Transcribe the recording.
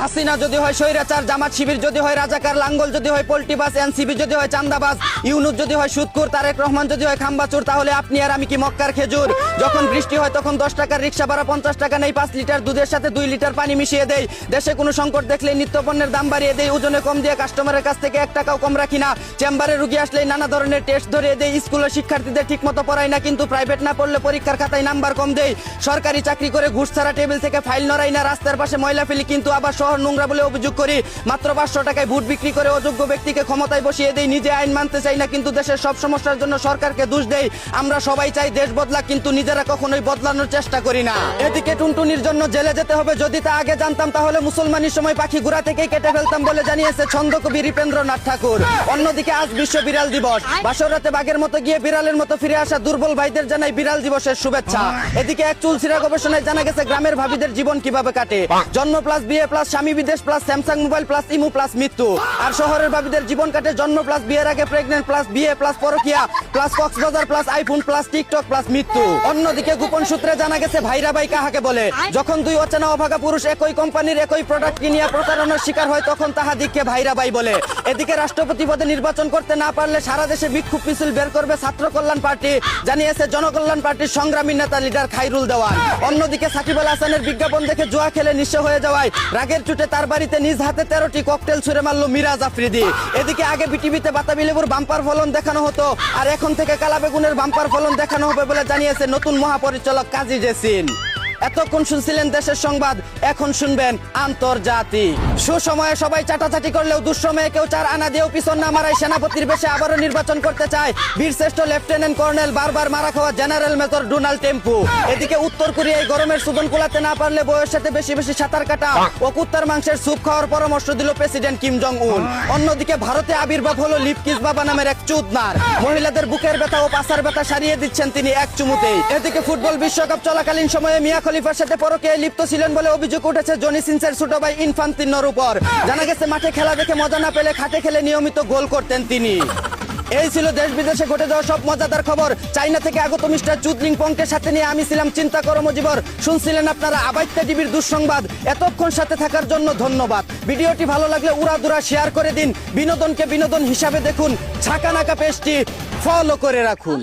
হাসিনা যদি হয় স্বৈরাচার, জামাত শিবির যদি হয় রাজাকার, লাঙ্গল যদি হয় পোল্টিবাস, এনসিবি যদি হয় চান্দাবাজ, ইউনুস যদি হয় সুদখোর, তারেক রহমান যদি হয় খাম্বাচুর, তাহলে আপনি আর আমি কি মক্কার খেজুর? যখন বৃষ্টি হয় তখন 10 টাকার রিক্সা ভাড়া 50 টাকা নেই, 5 লিটার দুধের সাথে 2 লিটার পানি মিশিয়ে দেই। দেশে কোনো সংকট দেখলে নিত্যপণ্যের দাম বাড়িয়ে দেই, ওজনে কম দিয়ে কাস্টমারের কাছ থেকে 1 টাকাও কম রাখি না। চেম্বারে রুগী আসলে নানা ধরনের টেস্ট ধরিয়ে দেই। স্কুলের শিক্ষার্থীদের ঠিক মতো পড়াই না, কিন্তু প্রাইভেট না পড়লে পরীক্ষার খাতায় নাম্বার কম দেই। সরকারি চাকরি করে ঘুষ ছাড়া টেবিল থেকে ফাইল নড়াই না, রাস্তার পাশে ময়লা ফেলি কিন্তু আবার শহর নোংরা বলে অভিযোগ করি। মাত্র 500 টাকায় ভোট বিক্রি করে অযোগ্য ব্যক্তিকে ক্ষমতায় বসিয়ে দেই। নিজে আইন মানতে চাই না, কিন্তু দেশের সব সমস্যার জন্য সরকারকে দোষ দেই। আমরা সবাই চাই দেশ বদলাক, কিন্তু নিজেরা কখনোই বদলানোর চেষ্টা করি না। এদিকে টুনটুনির জন্য জেলে যেতে হবে, যদি তা আগে জানতাম তাহলে মুসলমানের সময় পাখি ঘোড়া থেকেই কেটে ফেলতাম বলে জানিয়েছে ছন্দকবি হৃপেন্দ্রনাথ ঠাকুর। অন্যদিকে আজ বিশ্ব বিড়াল দিবস। বাসর রাতে বাঘের মতো গিয়ে বিড়ালের মতো ফিরে আসা দুর্বল ভাইদের জানাই বিড়াল দিবসের শুভেচ্ছা। এদিকে এক চুলছিরা গবেষণায় জানা গেছে গ্রামের ভাবিদের জীবন কিভাবে কাটে। জন্ম প্লাস বিয়ে প্লাস স্বামী বিদেশ প্লাস স্যামসাং মোবাইল প্লাস ইমু প্লাস মৃত্যু। আর শহরের ভাবিদের জীবন কাটে জন্ম প্লাস বিয়ের আগে প্রেগনেন্ট প্লাস বিয়ে প্লাস পরকিয়া plus Cox's Bazar plus iPhone plus TikTok plus মৃত্যু। অন্যদিকে গোপন সূত্রে জানা গেছে ভাইরা ভাই কাহাকে বলে। যখন দুই অচেনা অভাগা পুরুষ একই কোম্পানির একই প্রোডাক্ট কিনিয়া প্রতারণার শিকার হয় তখন তাহাদিগকে ভাইরা ভাই বলে। এদিকে রাষ্ট্রপতি পদে নির্বাচন করতে না পারলে সারা দেশে বিক্ষোভ মিছিল বের করবে ছাত্র কল্যাণ পার্টি, জানিয়েছে জনকল্যাণ পার্টির সংগ্রামী নেতা লিডার খাইরুল দেওয়ান। অন্যদিকে সাকিব আল হাসানের বিজ্ঞাপন দেখে জুয়া খেলে নিঃস্ব হয়ে যাওয়ায় রাগের চুটে তার বাড়িতে নিজ হাতে 13টি ককটেল ছুড়ে মারল মিরাজ আফ্রিদি। এদিকে আগে বিটিভিতে বাতাবি লেবুর বাম্পার ফলন দেখানো হতো, আর এখন থেকে কালা বেগুনের বাম্পার ফলন দেখানো হবে বলে জানিয়েছে নতুন মহাপরিচালক কাজী জেসিন। এতক্ষণ শুনছিলেন দেশের সংবাদ, এখন শুনবেন আন্তর্জাতিক। সুসময়ে সবাই চাটাচাটি করলেও দুঃসময়ে কেউ 4 আনা দিয়েও পিছন না মারায় সানাপতির বেশে আবারও নির্বাচন করতে চায় বীরশ্রেষ্ঠ লেফটেন্যান্ট কর্নেল বারবার মারা খাওয়া জেনারেল মেজর ডোনাল্ড টেম্পু। এদিকে উত্তর কোরিয়ায় গরমের সুদন কুলাতে না পারলে বউয়ের সাথে বেশি বেশি সাঁতার কাটা ও কুত্তার মাংসের স্যুপ খাওয়ার পরামর্শ দিল প্রেসিডেন্ট কিম জং উন। অন্যদিকে ভারতে আবির্ভাব হলো লিপকিস বাবা নামের এক চুদনার। মহিলাদের বুকের ব্যথা ও পাছার ব্যথা সারিয়ে দিচ্ছেন তিনি এক চুমুতেই। এদিকে ফুটবল বিশ্বকাপ চলাকালীন সময়ে মিয়া খলিফার সাথে পরকীয়ায় লিপ্ত ছিলেন বলে অভিযোগ উঠেছে জনি সিনসের ছোট ভাই ইনফান্তিনোর উপর। জানা গেছে মাঠে খেলা দেখে মজা না পেলে খাটে খেলে নিয়মিত গোল করতেন তিনি। এই ছিল দেশ বিদেশে ঘটে যাওয়া সব মজাদার খবর। চাইনা থেকে আগত মিস্টার চুদলিং পংকে সাথে নিয়ে আমি ছিলাম চিন্তা করো মজিবর। শুনছিলেন আপনারা আবাইত্যা টিভির দুঃসংবাদ। এতক্ষণ সাথে থাকার জন্য ধন্যবাদ। ভিডিওটি ভালো লাগলে উড়াদুরা শেয়ার করে দিন। বিনোদনকে বিনোদন হিসাবে দেখুন। ছাকা নাকা পেজটি ফলো করে রাখুন।